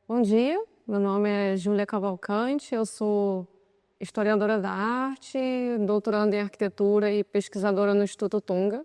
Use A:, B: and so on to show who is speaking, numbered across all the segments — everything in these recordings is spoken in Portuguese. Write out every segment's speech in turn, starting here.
A: Bom dia, meu nome é Júlia Cavalcante, eu sou historiadora da arte, doutoranda em arquitetura e pesquisadora no Instituto Tunga.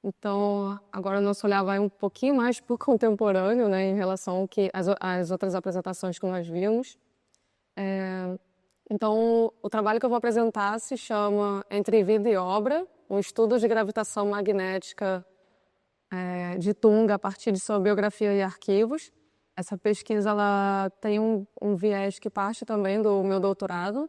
A: Então, agora nosso olhar vai um pouquinho mais para o contemporâneo, né, em relação ao que às outras apresentações que nós vimos. Então, o trabalho que eu vou apresentar se chama Entre Vida e Obra, um estudo de gravitação magnética de Tunga a partir de sua biografia e arquivos. Essa pesquisa ela tem um viés que parte também do meu doutorado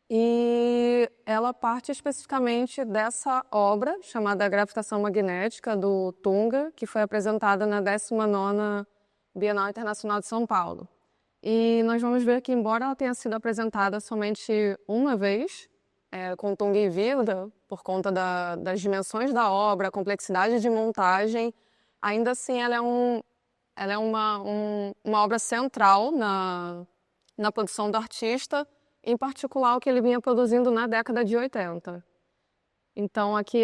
A: e ela parte especificamente dessa obra chamada Gravitação Magnética do Tunga, que foi apresentada na 19ª Bienal Internacional de São Paulo. E nós vamos ver que, embora ela tenha sido apresentada somente uma vez, com Tunga em vida, por conta das dimensões da obra, a complexidade de montagem, ainda assim ela é uma obra central na produção do artista, em particular o que ele vinha produzindo na década de 80. Então aqui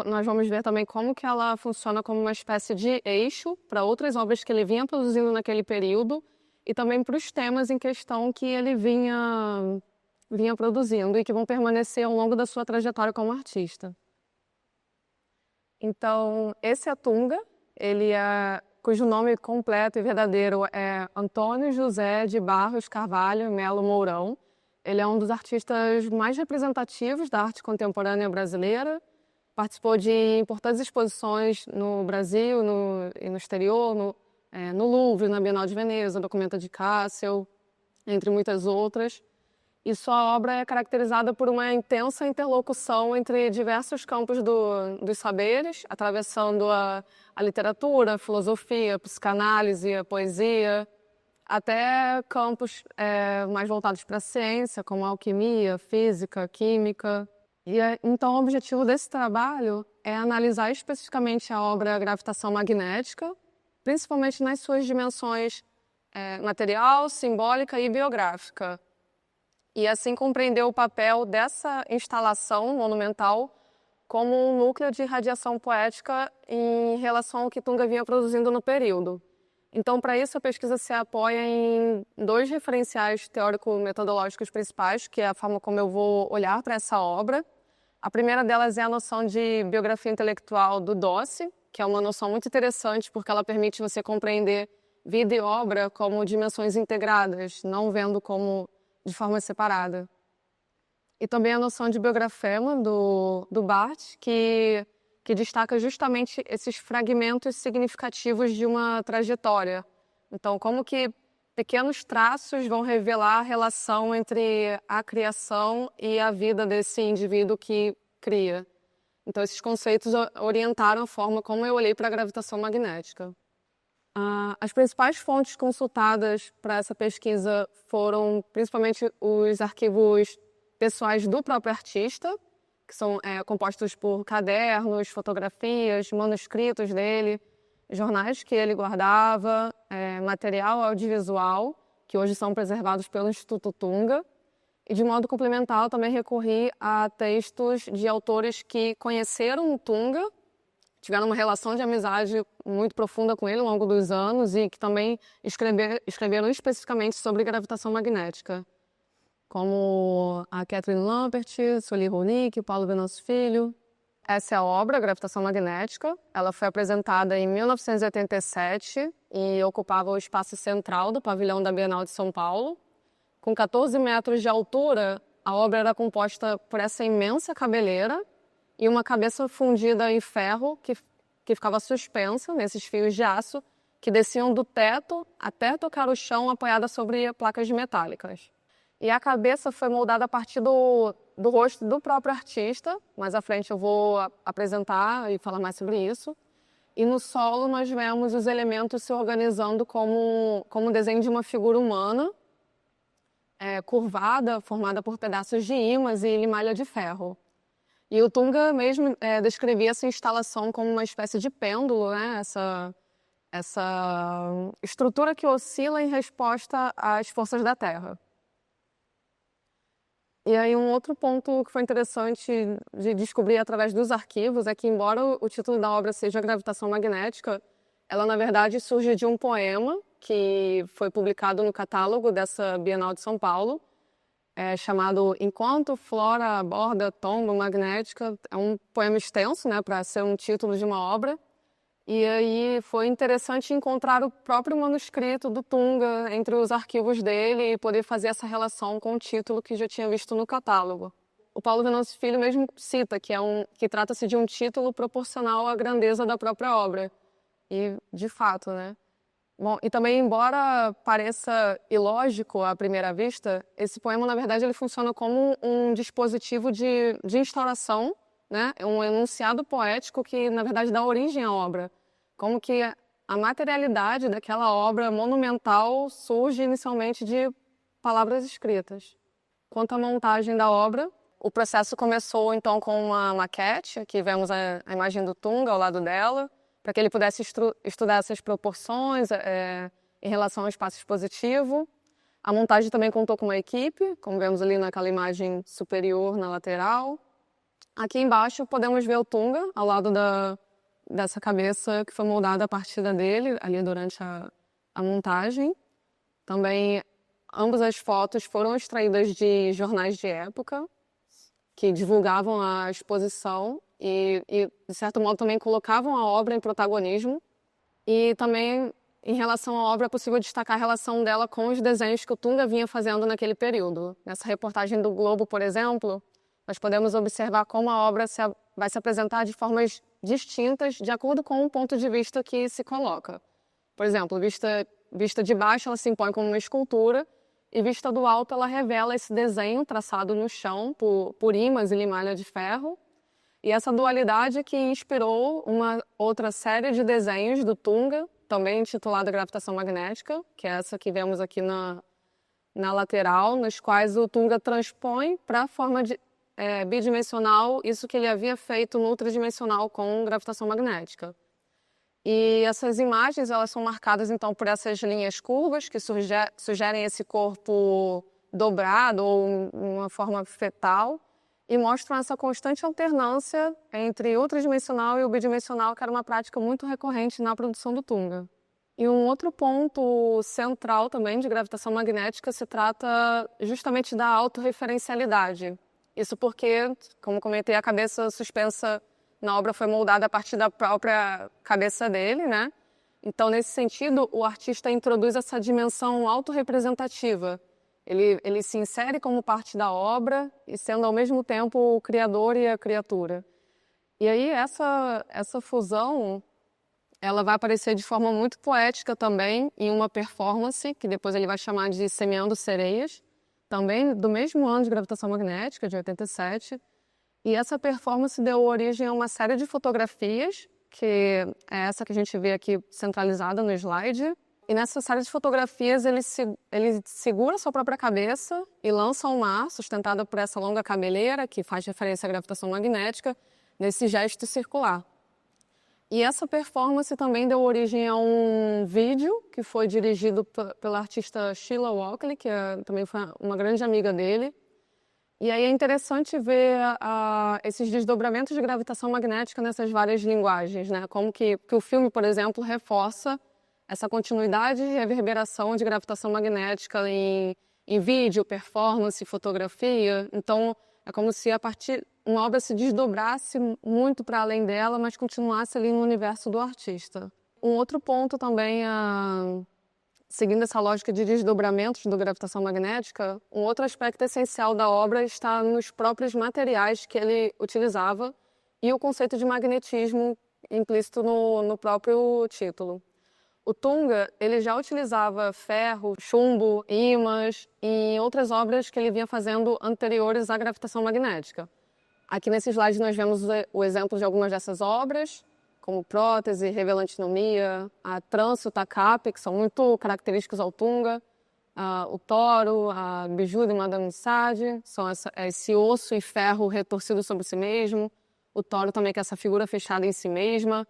A: nós vamos ver também como que ela funciona como uma espécie de eixo para outras obras que ele vinha produzindo naquele período e também para os temas em questão que ele vinha produzindo e que vão permanecer ao longo da sua trajetória como artista. Então, esse é Tunga, cujo nome completo e verdadeiro é Antônio José de Barros Carvalho Melo Mourão. Ele é um dos artistas mais representativos da arte contemporânea brasileira. Participou de importantes exposições no Brasil e no exterior, no Louvre, na Bienal de Veneza, Documenta de Kassel, entre muitas outras. E sua obra é caracterizada por uma intensa interlocução entre diversos campos dos saberes, atravessando a literatura, a filosofia, a psicanálise, a poesia, até campos mais voltados para a ciência, como a alquimia, física, química. Então, o objetivo desse trabalho é analisar especificamente a obra Gravitação Magnética, principalmente nas suas dimensões material, simbólica e biográfica. E assim compreender o papel dessa instalação monumental como um núcleo de radiação poética em relação ao que Tunga vinha produzindo no período. Então, para isso, a pesquisa se apoia em dois referenciais teórico-metodológicos principais, que é a forma como eu vou olhar para essa obra. A primeira delas é a noção de biografia intelectual do Dossi, que é uma noção muito interessante porque ela permite você compreender vida e obra como dimensões integradas, não vendo como de forma separada. E também a noção de biografema do Barthes, que destaca justamente esses fragmentos significativos de uma trajetória. Então, como que pequenos traços vão revelar a relação entre a criação e a vida desse indivíduo que cria. Então, esses conceitos orientaram a forma como eu olhei para a gravitação magnética. As principais fontes consultadas para essa pesquisa foram principalmente os arquivos pessoais do próprio artista, que são compostos por cadernos, fotografias, manuscritos dele, jornais que ele guardava, material audiovisual, que hoje são preservados pelo Instituto Tunga. E de modo complementar, eu também recorri a textos de autores que conheceram o Tunga, tiveram uma relação de amizade muito profunda com ele ao longo dos anos e que também escreveram especificamente sobre gravitação magnética, como a Kathleen Lampert, Sully Ronick, Paulo Venâncio Filho. Essa é a obra, Gravitação Magnética. Ela foi apresentada em 1987 e ocupava o espaço central do pavilhão da Bienal de São Paulo. Com 14 metros de altura, a obra era composta por essa imensa cabeleira e uma cabeça fundida em ferro que ficava suspensa nesses fios de aço que desciam do teto até tocar o chão apoiada sobre placas metálicas. E a cabeça foi moldada a partir do rosto do próprio artista. Mais à frente eu vou apresentar e falar mais sobre isso. E no solo nós vemos os elementos se organizando como um desenho de uma figura humana, curvada, formada por pedaços de ímãs e limalha de ferro. E o Tunga mesmo descrevia essa instalação como uma espécie de pêndulo, né? Essa estrutura que oscila em resposta às forças da Terra. E aí um outro ponto que foi interessante de descobrir através dos arquivos é que, embora o título da obra seja Gravitação Magnética, ela na verdade surge de um poema que foi publicado no catálogo dessa Bienal de São Paulo, chamado Enquanto Flora Aborda Tomba Magnética. É um poema extenso, né, para ser um título de uma obra. E aí foi interessante encontrar o próprio manuscrito do Tunga entre os arquivos dele e poder fazer essa relação com o título que já tinha visto no catálogo. O Paulo Venâncio Filho mesmo cita que trata-se de um título proporcional à grandeza da própria obra. E, de fato, né? Bom, e também, embora pareça ilógico à primeira vista, esse poema, na verdade, ele funciona como um dispositivo de instauração, né? É um enunciado poético que, na verdade, dá origem à obra. Como que a materialidade daquela obra monumental surge inicialmente de palavras escritas. Quanto à montagem da obra, o processo começou, então, com uma maquete. Aqui vemos a imagem do Tunga ao lado dela, para que ele pudesse estudar essas proporções em relação ao espaço expositivo. A montagem também contou com uma equipe, como vemos ali naquela imagem superior na lateral. Aqui embaixo podemos ver o Tunga ao lado dessa cabeça que foi moldada a partir dele, ali durante a montagem. Também ambas as fotos foram extraídas de jornais de época, que divulgavam a exposição e, de certo modo, também colocavam a obra em protagonismo. E também, em relação à obra, é possível destacar a relação dela com os desenhos que o Tunga vinha fazendo naquele período. Nessa reportagem do Globo, por exemplo, nós podemos observar como a obra vai se apresentar de formas distintas de acordo com o ponto de vista que se coloca. Por exemplo, vista de baixo, ela se impõe como uma escultura, e vista do alto, ela revela esse desenho traçado no chão por ímãs e limalha de ferro. E essa dualidade que inspirou uma outra série de desenhos do Tunga, também intitulada Gravitação Magnética, que é essa que vemos aqui na lateral, nos quais o Tunga transpõe para a forma bidimensional isso que ele havia feito no ultradimensional com gravitação magnética. E essas imagens, elas são marcadas então por essas linhas curvas que sugerem esse corpo dobrado ou uma forma fetal e mostram essa constante alternância entre ultradimensional e o bidimensional, que era uma prática muito recorrente na produção do Tunga. E um outro ponto central também de gravitação magnética se trata justamente da autorreferencialidade. Isso porque, como comentei, a cabeça suspensa na obra foi moldada a partir da própria cabeça dele, né? Então, nesse sentido, o artista introduz essa dimensão autorrepresentativa. Ele se insere como parte da obra e sendo ao mesmo tempo o criador e a criatura. E aí essa fusão, ela vai aparecer de forma muito poética também em uma performance que depois ele vai chamar de Semeando Sereias, também do mesmo ano de gravitação magnética, de 87. E essa performance deu origem a uma série de fotografias, que é essa que a gente vê aqui centralizada no slide. E nessa série de fotografias ele segura sua própria cabeça e lança ao mar, sustentada por essa longa cabeleira, que faz referência à gravitação magnética, nesse gesto circular. E essa performance também deu origem a um vídeo que foi dirigido pela artista Sheila Walkley, que também foi uma grande amiga dele. E aí é interessante ver esses desdobramentos de gravitação magnética nessas várias linguagens, né? Como que o filme, por exemplo, reforça essa continuidade e reverberação de gravitação magnética em vídeo, performance, fotografia. Então, é como se uma obra se desdobrasse muito para além dela, mas continuasse ali no universo do artista. Um outro ponto também, seguindo essa lógica de desdobramentos da gravitação magnética, um outro aspecto essencial da obra está nos próprios materiais que ele utilizava e o conceito de magnetismo implícito no próprio título. O Tunga, ele já utilizava ferro, chumbo, ímãs e outras obras que ele vinha fazendo anteriores à gravitação magnética. Aqui nesse slide nós vemos o exemplo de algumas dessas obras, como prótese, revelantinomia, a trança e o tacape, que são muito característicos ao Tunga, o toro, a biju de Madame Sade, são esse osso e ferro retorcido sobre si mesmo, o toro também, que é essa figura fechada em si mesma.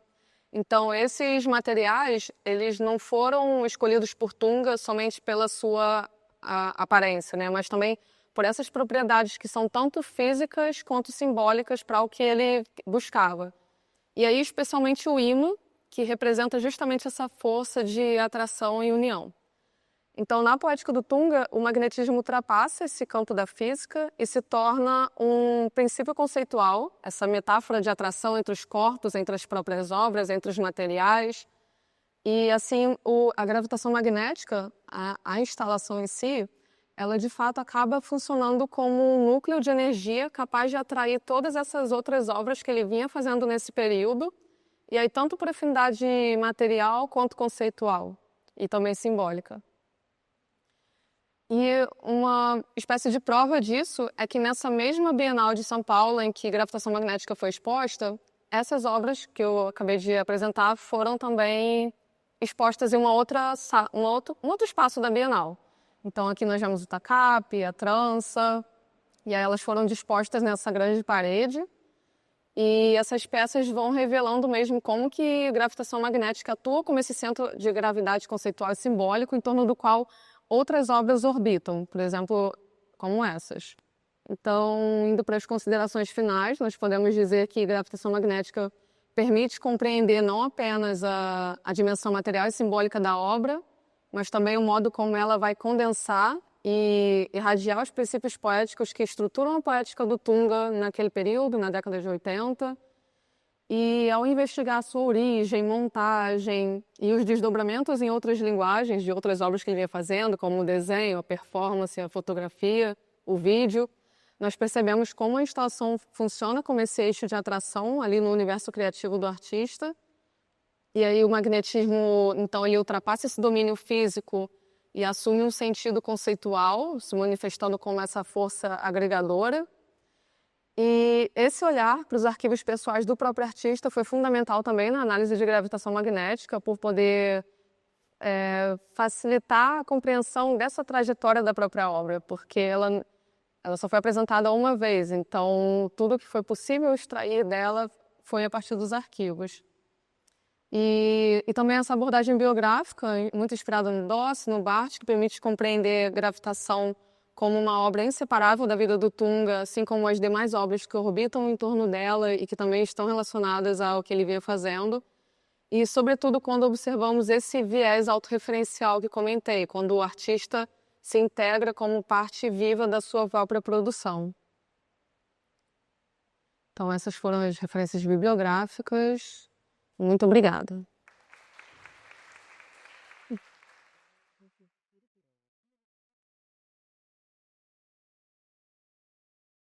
A: Então, esses materiais, eles não foram escolhidos por Tunga somente pela sua aparência, né? Mas também por essas propriedades que são tanto físicas quanto simbólicas para o que ele buscava. E aí, especialmente o ímã, que representa justamente essa força de atração e união. Então, na poética do Tunga, o magnetismo ultrapassa esse campo da física e se torna um princípio conceitual, essa metáfora de atração entre os corpos, entre as próprias obras, entre os materiais. E assim, a gravitação magnética, a instalação em si, ela de fato acaba funcionando como um núcleo de energia capaz de atrair todas essas outras obras que ele vinha fazendo nesse período, e aí tanto por afinidade material quanto conceitual, e também simbólica. E uma espécie de prova disso é que nessa mesma Bienal de São Paulo, em que gravitação magnética foi exposta, essas obras que eu acabei de apresentar foram também expostas em um outro espaço da Bienal. Então aqui nós vemos o tacape, a trança, e aí elas foram dispostas nessa grande parede. E essas peças vão revelando mesmo como que gravitação magnética atua como esse centro de gravidade conceitual e simbólico em torno do qual outras obras orbitam, por exemplo, como essas. Então, indo para as considerações finais, nós podemos dizer que gravitação magnética permite compreender não apenas a dimensão material e simbólica da obra, mas também o modo como ela vai condensar e irradiar os princípios poéticos que estruturam a poética do Tunga naquele período, na década de 80. E ao investigar a sua origem, montagem e os desdobramentos em outras linguagens de outras obras que ele vinha fazendo, como o desenho, a performance, a fotografia, o vídeo, nós percebemos como a instalação funciona como esse eixo de atração ali no universo criativo do artista. E aí o magnetismo, então, ele ultrapassa esse domínio físico e assume um sentido conceitual, se manifestando como essa força agregadora. E esse olhar para os arquivos pessoais do próprio artista foi fundamental também na análise de gravitação magnética, por poder facilitar a compreensão dessa trajetória da própria obra, porque ela só foi apresentada uma vez, então tudo que foi possível extrair dela foi a partir dos arquivos. E também essa abordagem biográfica, muito inspirada no Doss, no Barthes, que permite compreender gravitação como uma obra inseparável da vida do Tunga, assim como as demais obras que orbitam em torno dela e que também estão relacionadas ao que ele vinha fazendo. E, sobretudo, quando observamos esse viés autorreferencial que comentei, quando o artista se integra como parte viva da sua própria produção. Então, essas foram as referências bibliográficas. Muito obrigada.